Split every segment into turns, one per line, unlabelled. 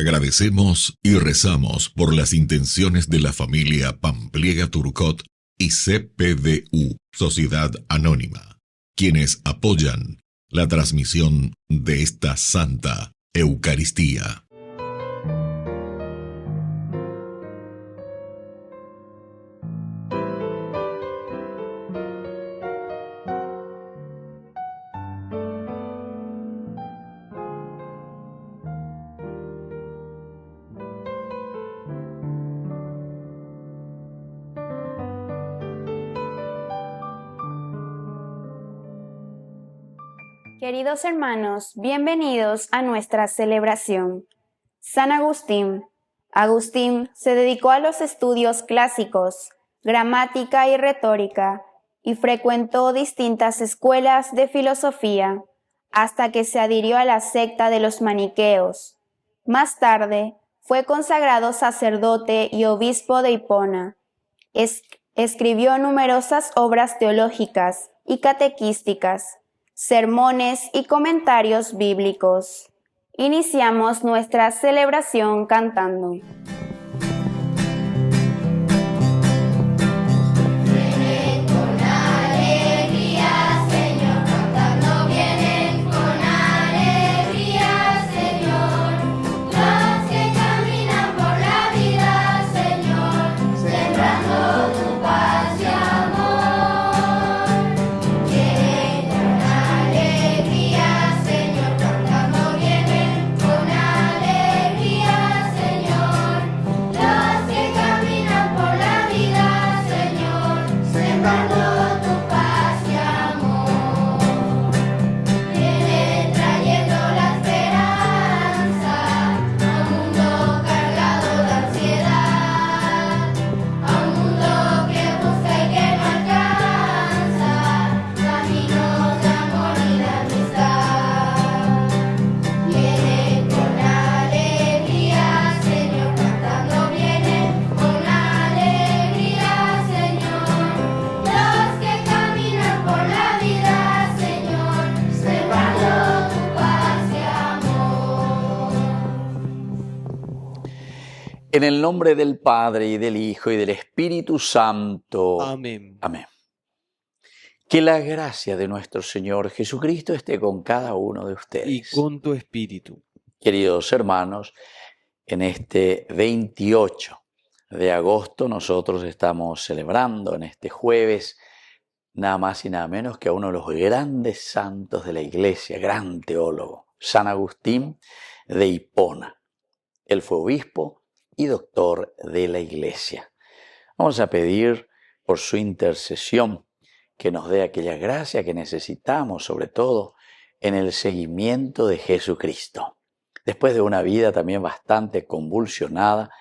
Agradecemos y rezamos por las intenciones de la familia Pampliega Turcot y CPDU, Sociedad Anónima, quienes apoyan la transmisión de esta Santa Eucaristía.
Queridos hermanos, bienvenidos a nuestra celebración. San Agustín. Agustín se dedicó a los estudios clásicos, gramática y retórica, y frecuentó distintas escuelas de filosofía, hasta que se adhirió a la secta de los maniqueos. Más tarde, fue consagrado sacerdote y obispo de Hipona. Escribió numerosas obras teológicas y catequísticas, sermones y comentarios bíblicos. Iniciamos nuestra celebración cantando.
En el nombre del Padre, y del Hijo, y del Espíritu Santo.
Amén.
Amén. Que la gracia de nuestro Señor Jesucristo esté con cada uno de ustedes.
Y con tu espíritu.
Queridos hermanos, en este 28 de agosto nosotros estamos celebrando en este jueves nada más y nada menos que a uno de los grandes santos de la Iglesia, gran teólogo, San Agustín de Hipona. Él fue obispo y doctor de la Iglesia. Vamos a pedir por su intercesión que nos dé aquella gracia que necesitamos, sobre todo en el seguimiento de Jesucristo. Después de una vida también bastante convulsionada,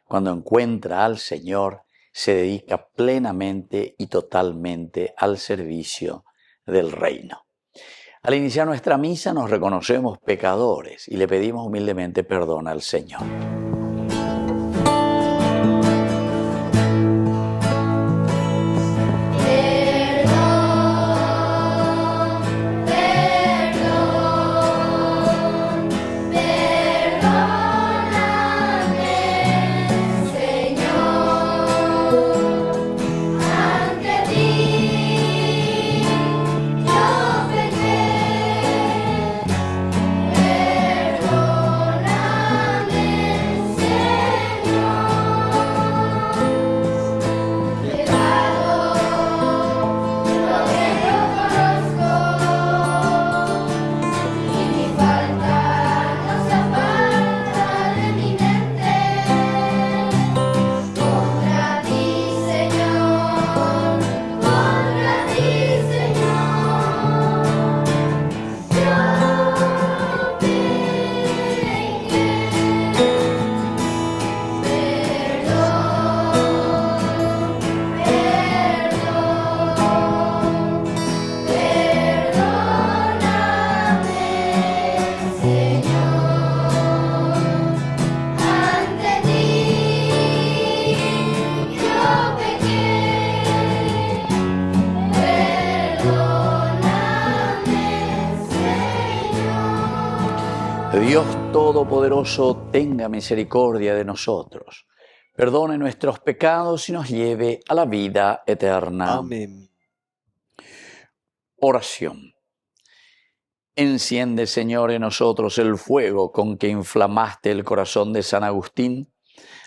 cuando encuentra al Señor, se dedica plenamente y totalmente al servicio del reino. Al iniciar nuestra misa nos reconocemos pecadores y le pedimos humildemente perdón al Señor. Todopoderoso tenga misericordia de nosotros, perdone nuestros pecados y nos lleve a la vida eterna.
Amén.
Oración. Enciende, Señor, en nosotros el fuego con que inflamaste el corazón de San Agustín,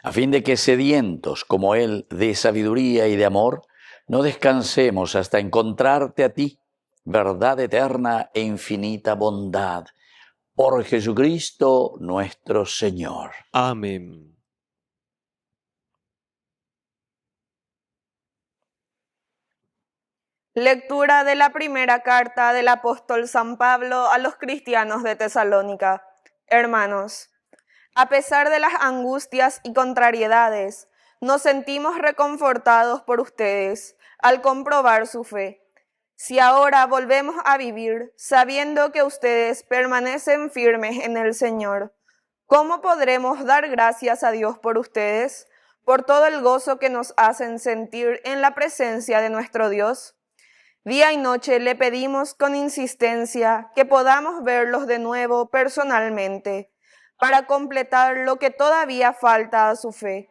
a fin de que, sedientos como él de sabiduría y de amor, no descansemos hasta encontrarte a ti, verdad eterna e infinita bondad. Por Jesucristo nuestro Señor.
Amén.
Lectura de la primera carta del apóstol San Pablo a los cristianos de Tesalónica. Hermanos, a pesar de las angustias y contrariedades, nos sentimos reconfortados por ustedes al comprobar su fe. Si ahora volvemos a vivir sabiendo que ustedes permanecen firmes en el Señor, ¿cómo podremos dar gracias a Dios por ustedes, por todo el gozo que nos hacen sentir en la presencia de nuestro Dios? Día y noche le pedimos con insistencia que podamos verlos de nuevo personalmente, para completar lo que todavía falta a su fe,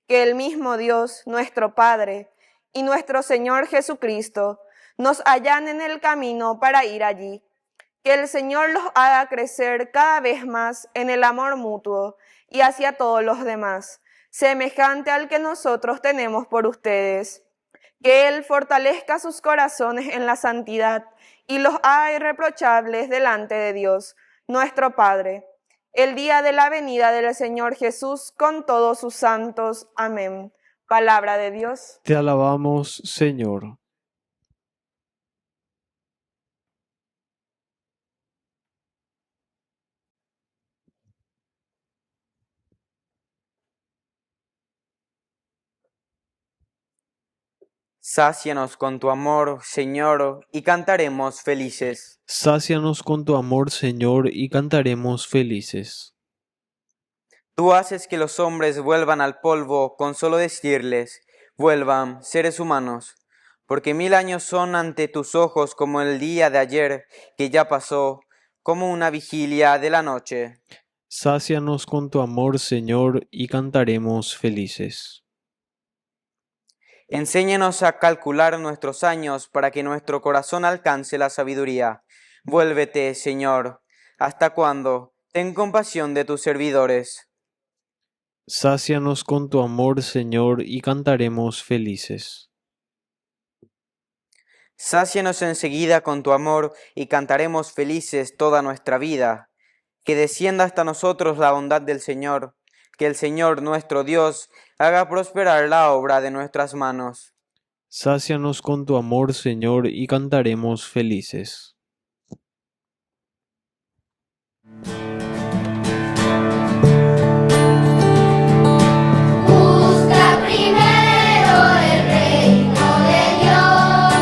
que el mismo Dios, nuestro Padre, y nuestro Señor Jesucristo nos allanen el camino para ir allí. Que el Señor los haga crecer cada vez más en el amor mutuo y hacia todos los demás, semejante al que nosotros tenemos por ustedes. Que Él fortalezca sus corazones en la santidad y los haga irreprochables delante de Dios, nuestro Padre, el día de la venida del Señor Jesús con todos sus santos. Amén. Palabra de Dios.
Te alabamos, Señor.
Sácianos con tu amor, Señor, y cantaremos felices.
Sácianos con tu amor, Señor, y cantaremos felices.
Tú haces que los hombres vuelvan al polvo con solo decirles, vuelvan, seres humanos, porque 1000 años son ante tus ojos como el día de ayer que ya pasó, como una vigilia de la noche.
Sácianos con tu amor, Señor, y cantaremos felices.
Enséñanos a calcular nuestros años para que nuestro corazón alcance la sabiduría. Vuélvete, Señor. ¿Hasta cuándo? Ten compasión de tus servidores.
Sácianos con tu amor, Señor, y cantaremos felices.
Sácianos enseguida con tu amor y cantaremos felices toda nuestra vida. Que descienda hasta nosotros la bondad del Señor. Que el Señor nuestro Dios haga prosperar la obra de nuestras manos.
Sácianos con tu amor, Señor, y cantaremos felices.
Busca primero el reino de Dios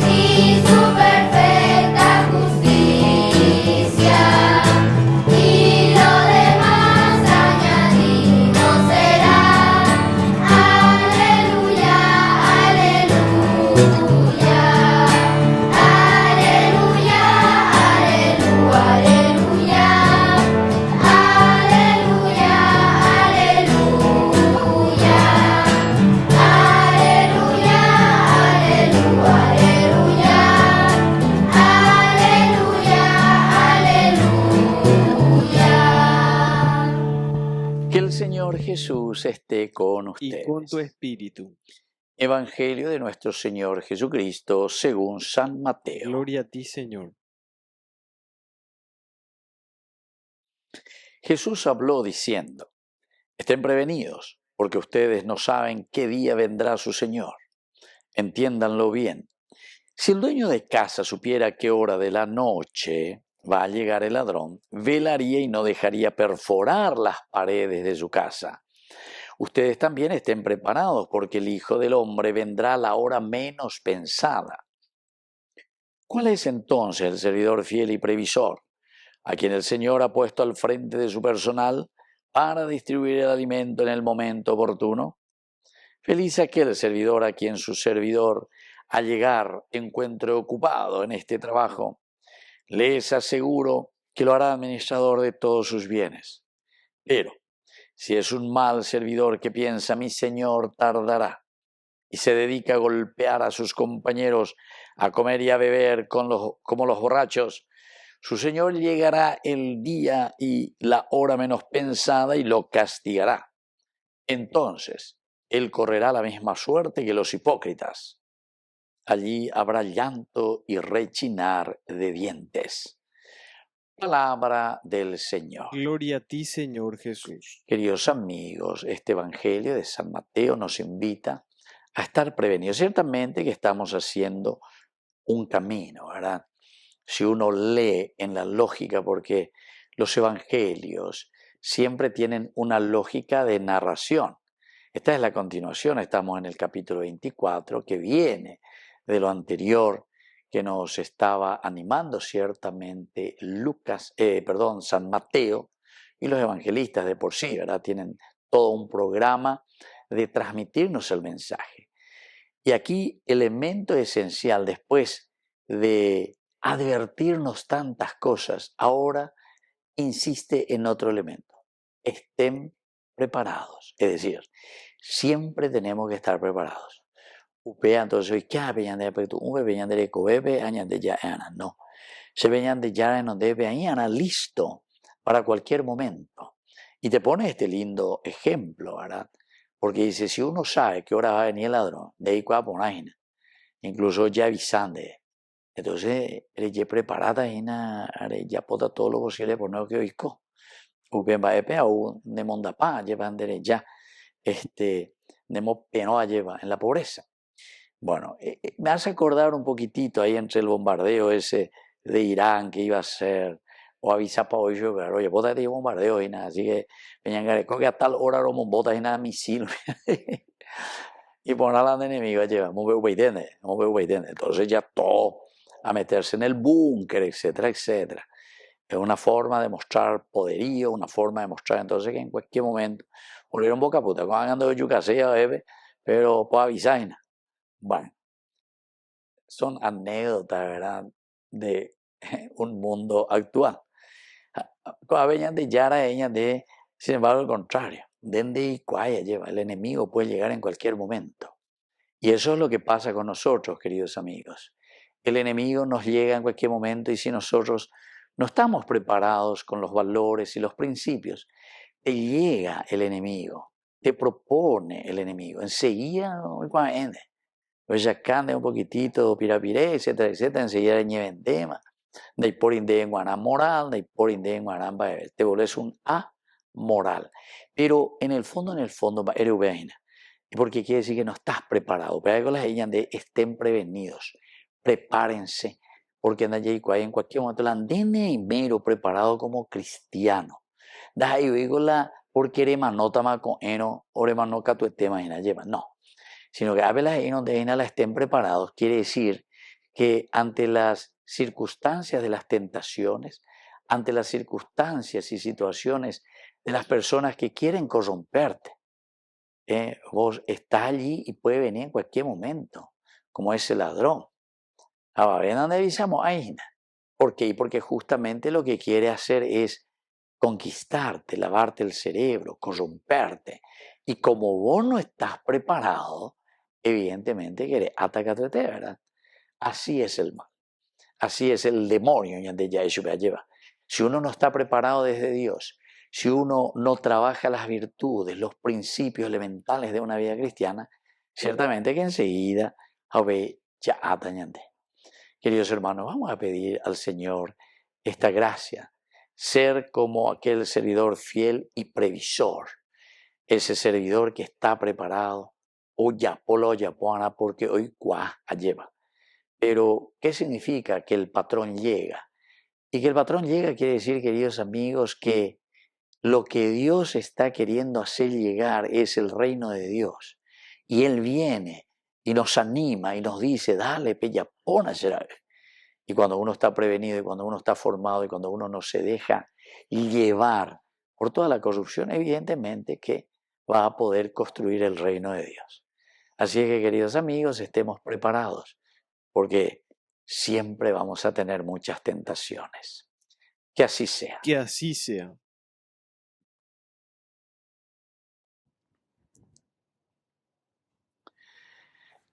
y su perfecta justicia, y lo demás añadido será. Aleluya, aleluya, aleluya, aleluya, aleluya, aleluya, aleluya, aleluya.
Que el Señor Jesús esté con
Y
ustedes.
con tu espíritu.
Evangelio de nuestro Señor Jesucristo según San Mateo.
Gloria a ti, Señor.
Jesús habló diciendo: estén prevenidos, porque ustedes no saben qué día vendrá su Señor. Entiéndanlo bien. Si el dueño de casa supiera a qué hora de la noche va a llegar el ladrón, velaría y no dejaría perforar las paredes de su casa. Ustedes también estén preparados, porque el Hijo del Hombre vendrá a la hora menos pensada. ¿Cuál es entonces el servidor fiel y previsor, a quien el Señor ha puesto al frente de su personal para distribuir el alimento en el momento oportuno? Feliz aquel servidor a quien su servidor al llegar encuentre ocupado en este trabajo. Les aseguro que lo hará administrador de todos sus bienes. Pero si es un mal servidor que piensa mi señor tardará y se dedica a golpear a sus compañeros, a comer y a beber como los borrachos, su señor llegará el día y la hora menos pensada y lo castigará. Entonces, él correrá la misma suerte que los hipócritas. Allí habrá llanto y rechinar de dientes. Palabra del Señor.
Gloria a ti, Señor Jesús.
Queridos amigos, este Evangelio de San Mateo nos invita a estar prevenidos. Ciertamente que estamos haciendo un camino, ¿verdad? Si uno lee en la lógica, porque los Evangelios siempre tienen una lógica de narración. Esta es la continuación, estamos en el capítulo 24, que viene de lo anterior, que nos estaba animando ciertamente San Mateo, y los evangelistas de por sí, ¿verdad? Tienen todo un programa de transmitirnos el mensaje. Y aquí elemento esencial, después de advertirnos tantas cosas, ahora insiste en otro elemento. Estén preparados. Es decir, siempre tenemos que estar preparados. Upea entonces hoy qué peñan de apetu un peñan de cobebe añan de ya ana no. Se veñan de ya no debe ana listo para cualquier momento. Y te pone este lindo ejemplo, ¿verdad? Porque dice, si uno sabe qué hora va a venir el ladrón, de ahí cuá por ahí, incluso ya avisande. Entonces, ya preparada ya pota todo lo posible por no que oico. Upen va a un de mondapá, llevan de ya, de peno lleva en la pobreza. Bueno, me hace acordar un poquitito ahí entre el bombardeo ese de Irán que iba a ser, o avisa para hoy, pero oye, bota de bombardeo y nada, así que venían que a tal hora no botas y nada misil. Y poner a la enemiga lleva, muy bien, entonces ya todo a meterse en el búnker, etcétera, etcétera. Es una forma de mostrar poderío, una forma de mostrar entonces que en cualquier momento, volvieron boca puta, cuando hagan de yucasea, bebé, pero pues avisar. Bueno, son anécdotas, ¿verdad?, de un mundo actual. Sin embargo, al contrario, el enemigo puede llegar en cualquier momento. Y eso es lo que pasa con nosotros, queridos amigos. El enemigo nos llega en cualquier momento y si nosotros no estamos preparados con los valores y los principios, te llega el enemigo, te propone el enemigo, enseguida, pues ya cande un poquitito, pirapiré, etcétera, etcétera, enseguida le lleven tema, de por inde en guanán moral, de por inde en guanán te vuelves un amoral. Pero en el fondo, eres ubeaina. Porque quiere decir que no estás preparado. Pero con las ellas de estén prevenidos, prepárense, porque en cualquier momento la andene y mero preparado como cristiano. Da ahí digo la porque eres manota más con eno, ore manoca tu tema y lleva. No, sino que a veces donde la estén preparados quiere decir que ante las circunstancias de las tentaciones, ante las circunstancias y situaciones de las personas que quieren corromperte, vos estás allí y puede venir en cualquier momento, como ese ladrón. Ahora, ven donde avisamos, ahí. ¿Por qué? Porque justamente lo que quiere hacer es conquistarte, lavarte el cerebro, corromperte. Y como vos no estás preparado, evidentemente querés atacarte, ¿verdad? Así es el mal. Así es el demonio, lleva. Si uno no está preparado desde Dios, si uno no trabaja las virtudes, los principios elementales de una vida cristiana, ciertamente que enseguida ya atañante. Queridos hermanos, vamos a pedir al Señor esta gracia, ser como aquel servidor fiel y previsor, ese servidor que está preparado, porque hoy lleva. Pero, ¿qué significa que el patrón llega? Y que el patrón llega quiere decir, queridos amigos, que lo que Dios está queriendo hacer llegar es el reino de Dios. Y Él viene y nos anima y nos dice, dale, pella, pon a hacer algo. Y cuando uno está prevenido y cuando uno está formado y cuando uno no se deja llevar por toda la corrupción, evidentemente que va a poder construir el reino de Dios. Así es que, queridos amigos, estemos preparados, porque siempre vamos a tener muchas tentaciones. Que así sea.
Que así sea.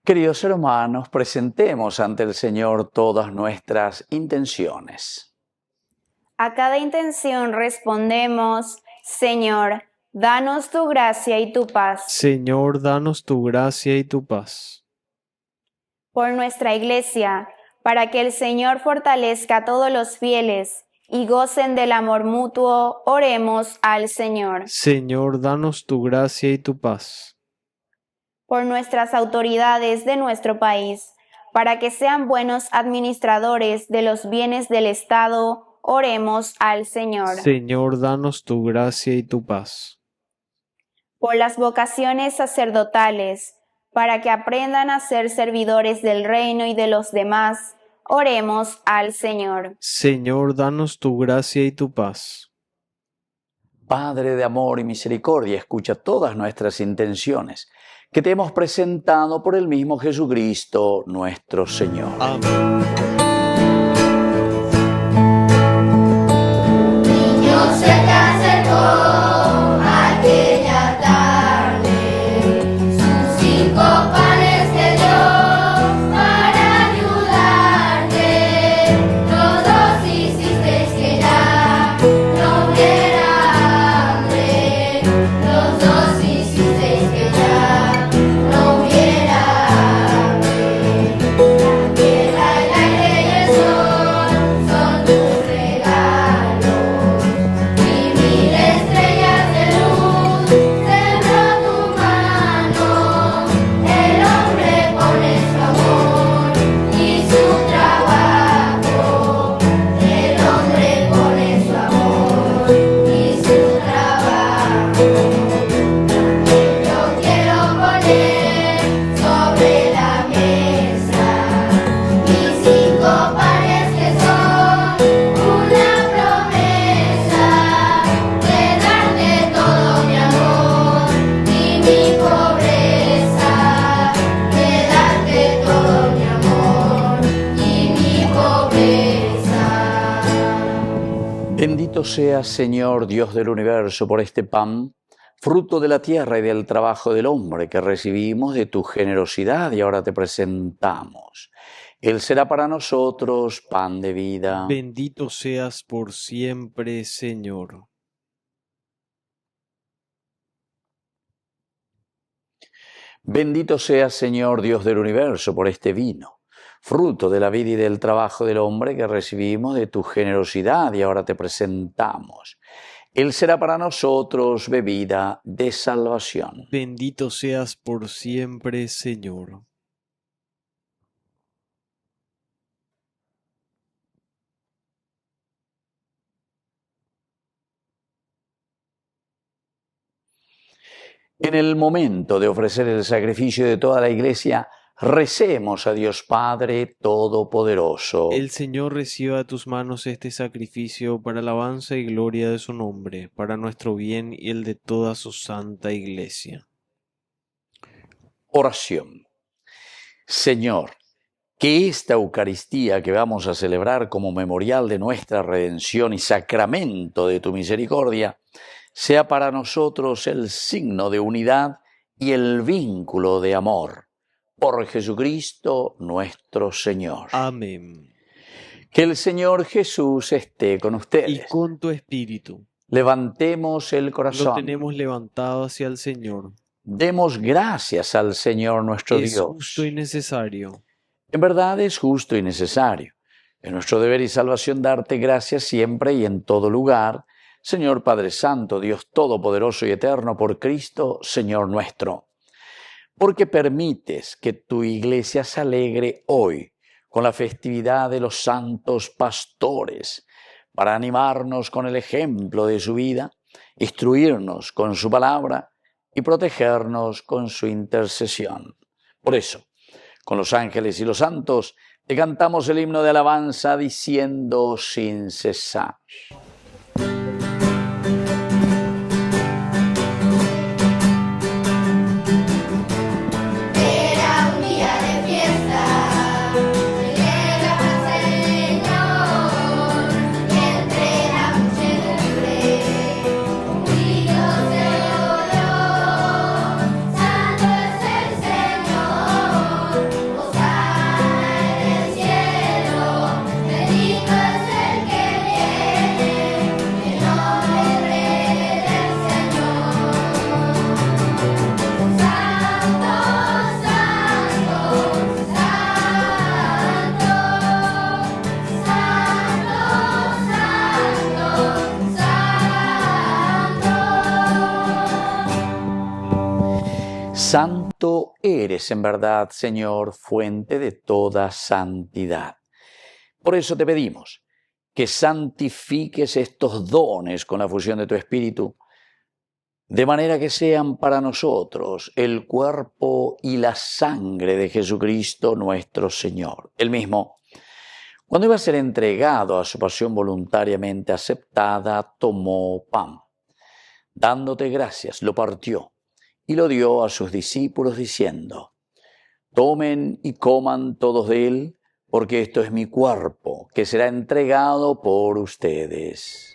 Queridos hermanos, presentemos ante el Señor todas nuestras intenciones.
A cada intención respondemos, Señor, danos tu gracia y tu paz.
Señor, danos tu gracia y tu paz.
Por nuestra Iglesia, para que el Señor fortalezca a todos los fieles y gocen del amor mutuo, oremos al Señor.
Señor, danos tu gracia y tu paz.
Por nuestras autoridades de nuestro país, para que sean buenos administradores de los bienes del Estado, oremos al Señor.
Señor, danos tu gracia y tu paz.
Por las vocaciones sacerdotales, para que aprendan a ser servidores del reino y de los demás, oremos al Señor.
Señor, danos tu gracia y tu paz.
Padre de amor y misericordia, escucha todas nuestras intenciones que te hemos presentado por el mismo Jesucristo, nuestro Señor.
Amén.
Niño se te acercó aquella tarde, sus 5 panes te dio para ayudarte. Los dos hicisteis que ya no hubiera hambre, los dos hicisteis que ya no hubiera hambre. La tierra, el aire y el sol son tus regalos, y 1000 estrellas de luz sembró tu mano. El hombre pone su amor y su trabajo. El hombre pone su amor y su trabajo. Yo quiero poner sobre la mesa mis 5 panes que son una promesa de darte todo mi amor y mi pobreza, de darte todo mi amor y mi pobreza.
Bendito seas, Señor, Dios del universo, por este pan, fruto de la tierra y del trabajo del hombre que recibimos de tu generosidad y ahora te presentamos. Él será para nosotros pan de vida.
Bendito seas por siempre, Señor.
Bendito seas, Señor, Dios del universo, por este vino, fruto de la vida y del trabajo del hombre que recibimos de tu generosidad y ahora te presentamos. Él será para nosotros bebida de salvación.
Bendito seas por siempre, Señor.
En el momento de ofrecer el sacrificio de toda la Iglesia, recemos a Dios Padre Todopoderoso.
El Señor reciba de tus manos este sacrificio para alabanza y gloria de su nombre, para nuestro bien y el de toda su santa Iglesia.
Oración. Señor, que esta Eucaristía que vamos a celebrar como memorial de nuestra redención y sacramento de tu misericordia, sea para nosotros el signo de unidad y el vínculo de amor. Por Jesucristo nuestro Señor.
Amén.
Que el Señor Jesús esté con
Y
ustedes.
con tu espíritu,
Levantemos el
lo
corazón.
tenemos levantado hacia el Señor.
Demos gracias al Señor nuestro
Es
Dios.
justo y necesario.
En verdad es justo y necesario. Es nuestro deber y salvación darte gracias siempre y en todo lugar, Señor Padre Santo, Dios Todopoderoso y Eterno, por Cristo, Señor nuestro. Porque permites que tu Iglesia se alegre hoy con la festividad de los santos pastores, para animarnos con el ejemplo de su vida, instruirnos con su palabra y protegernos con su intercesión. Por eso, con los ángeles y los santos, te cantamos el himno de alabanza diciendo sin cesar.
Era un día de fiesta, celebra al Señor, y entre la
Santo eres en verdad, Señor, fuente de toda santidad. Por eso te pedimos que santifiques estos dones con la fusión de tu Espíritu, de manera que sean para nosotros el cuerpo y la sangre de Jesucristo nuestro Señor. Él mismo, cuando iba a ser entregado a su pasión voluntariamente aceptada, tomó pan. Dándote gracias, lo partió y lo dio a sus discípulos diciendo: tomen y coman todos de él, porque esto es mi cuerpo, que será entregado por ustedes.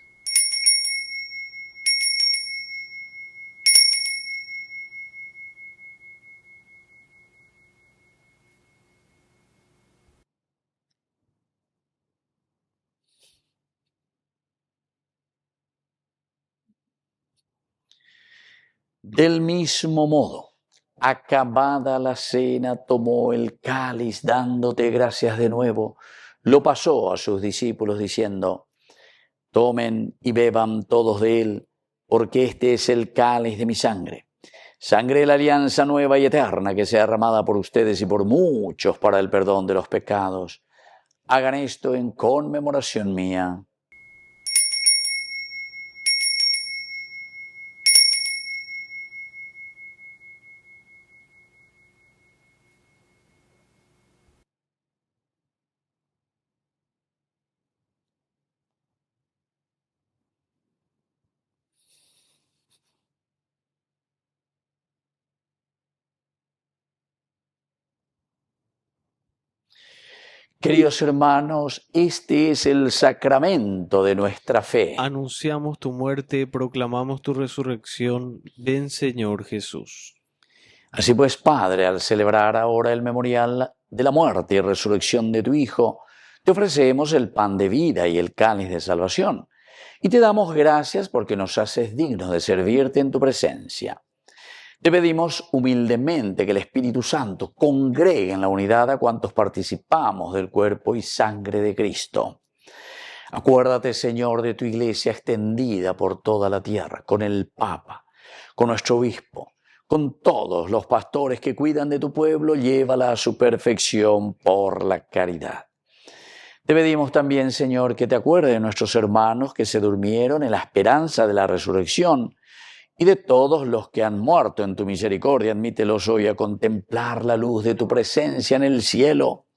Del mismo modo, acabada la cena, tomó el cáliz, dándote gracias de nuevo, lo pasó a sus discípulos diciendo: tomen y beban todos de él, porque este es el cáliz de mi sangre, sangre de la alianza nueva y eterna, que sea derramada por ustedes y por muchos para el perdón de los pecados. Hagan esto en conmemoración mía. Queridos hermanos, este es el sacramento de nuestra fe.
Anunciamos tu muerte, proclamamos tu resurrección. Ven, Señor Jesús.
Así pues, Padre, al celebrar ahora el memorial de la muerte y resurrección de tu Hijo, te ofrecemos el pan de vida y el cáliz de salvación, y te damos gracias porque nos haces dignos de servirte en tu presencia. Te pedimos humildemente que el Espíritu Santo congregue en la unidad a cuantos participamos del cuerpo y sangre de Cristo. Acuérdate, Señor, de tu Iglesia extendida por toda la tierra, con el Papa, con nuestro Obispo, con todos los pastores que cuidan de tu pueblo, llévala a su perfección por la caridad. Te pedimos también, Señor, que te acuerdes de nuestros hermanos que se durmieron en la esperanza de la resurrección, y de todos los que han muerto en tu misericordia. Admítelos hoy a contemplar la luz de tu presencia en el cielo.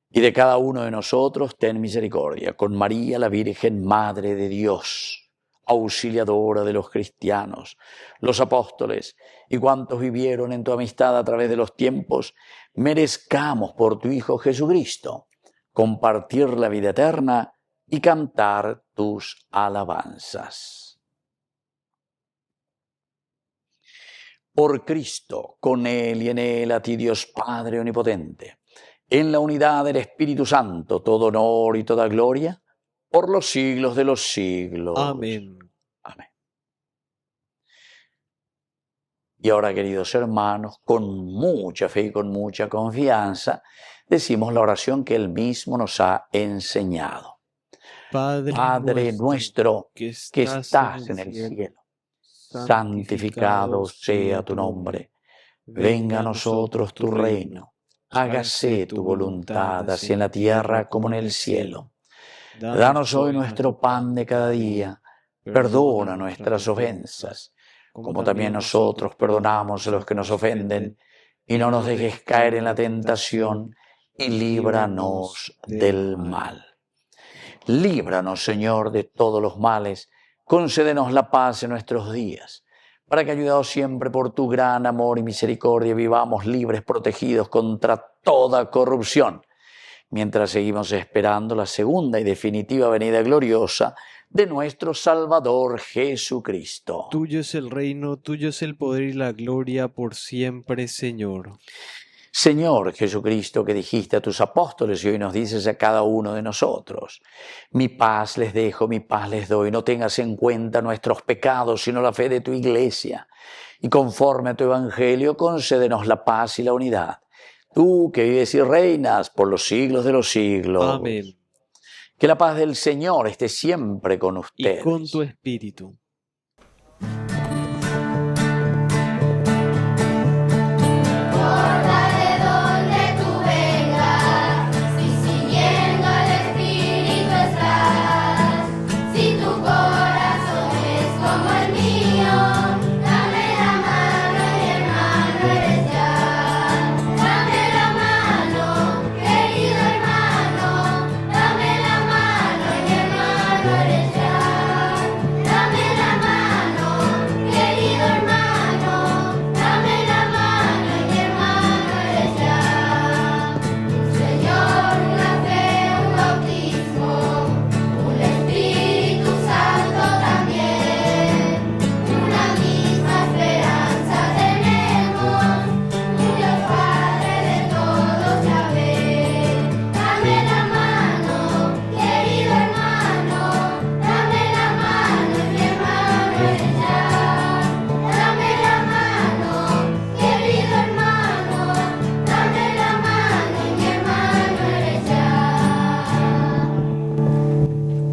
Y de cada uno de nosotros ten misericordia, con María la Virgen, Madre de Dios, auxiliadora de los cristianos, los apóstoles y cuantos vivieron en tu amistad a través de los tiempos, merezcamos por tu Hijo Jesucristo compartir la vida eterna y cantar tus alabanzas. Por Cristo, con Él y en Él, a ti Dios Padre Omnipotente, en la unidad del Espíritu Santo, todo honor y toda gloria, por los siglos de los siglos.
Amén.
Amén. Y ahora, queridos hermanos, con mucha fe y con mucha confianza, decimos la oración que Él mismo nos ha enseñado. Padre nuestro que estás en el cielo, santificado sea tu nombre. Venga a nosotros tu reino. Hágase tu voluntad, así en la tierra como en el cielo. Danos hoy nuestro pan de cada día. Perdona nuestras ofensas, como también nosotros perdonamos a los que nos ofenden. Y no nos dejes caer en la tentación, y líbranos del mal. Líbranos, Señor, de todos los males. Concédenos la paz en nuestros días, para que, ayudados siempre por tu gran amor y misericordia, vivamos libres, protegidos contra toda corrupción, mientras seguimos esperando la segunda y definitiva venida gloriosa de nuestro Salvador Jesucristo.
Tuyo es el reino, tuyo es el poder y la gloria por siempre, Señor.
Señor Jesucristo, que dijiste a tus apóstoles y hoy nos dices a cada uno de nosotros: mi paz les dejo, mi paz les doy. No tengas en cuenta nuestros pecados, sino la fe de tu Iglesia. Y conforme a tu Evangelio, concédenos la paz y la unidad. Tú que vives y reinas por los siglos de los siglos.
Amén.
Que la paz del Señor esté siempre con ustedes.
Y con tu espíritu.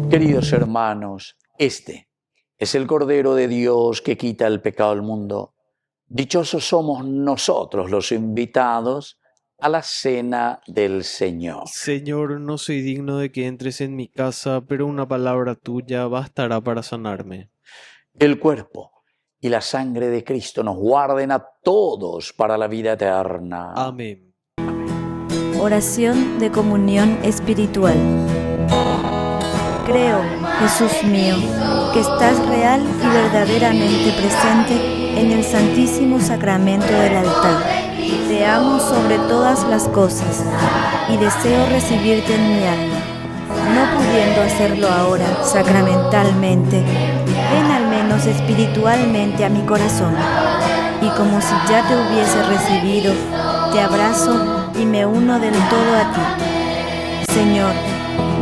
Queridos hermanos, este es el Cordero de Dios que quita el pecado del mundo. Dichosos somos nosotros los invitados a la cena del Señor.
Señor, no soy digno de que entres en mi casa, pero una palabra tuya bastará para sanarme.
El cuerpo y la sangre de Cristo nos guarden a todos para la vida eterna.
Amén.
Oración de comunión espiritual. Creo, Jesús mío, que estás real y verdaderamente presente en el Santísimo Sacramento del altar. Te amo sobre todas las cosas y deseo recibirte en mi alma. No pudiendo hacerlo ahora sacramentalmente, ven al menos espiritualmente a mi corazón. Y como si ya te hubiese recibido, te abrazo y me uno del todo a ti. Señor,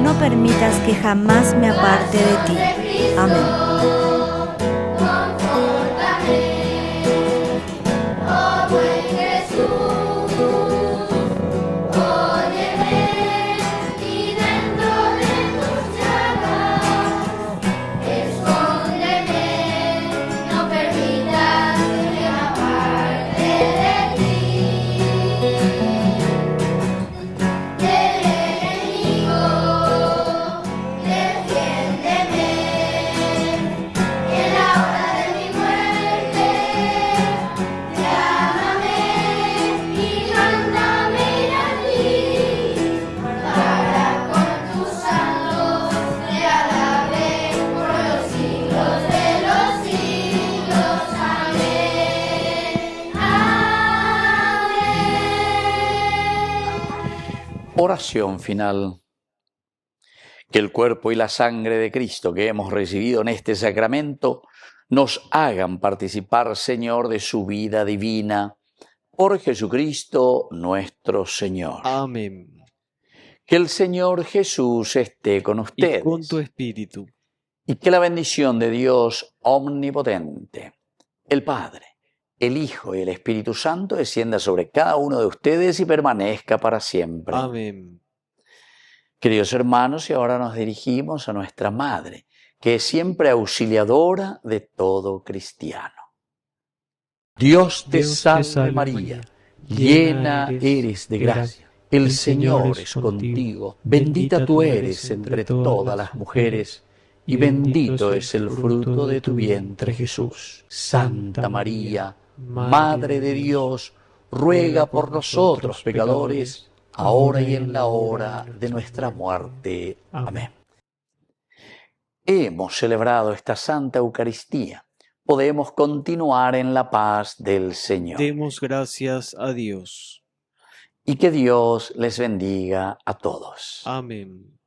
no permitas que jamás me aparte de ti. Amén.
Oración final. Que el cuerpo y la sangre de Cristo que hemos recibido en este sacramento nos hagan participar, Señor, de su vida divina. Por Jesucristo nuestro Señor.
Amén.
Que el Señor Jesús esté con ustedes.
Y con tu espíritu.
Y que la bendición de Dios omnipotente, el Padre, el Hijo y el Espíritu Santo descienda sobre cada uno de ustedes y permanezca para siempre.
Amén.
Queridos hermanos, y ahora nos dirigimos a nuestra Madre, que es siempre auxiliadora de todo cristiano. Dios te salve María, llena eres de gracia. El Señor es contigo, bendita tú eres entre todas las mujeres, y bendito es el fruto de tu vientre Jesús. Santa María, Madre de Dios, ruega por nosotros pecadores, ahora y en la hora de nuestra muerte. Amén. Hemos celebrado esta Santa Eucaristía. Podemos continuar en la paz del Señor.
Demos gracias a Dios.
Y que Dios les bendiga a todos.
Amén.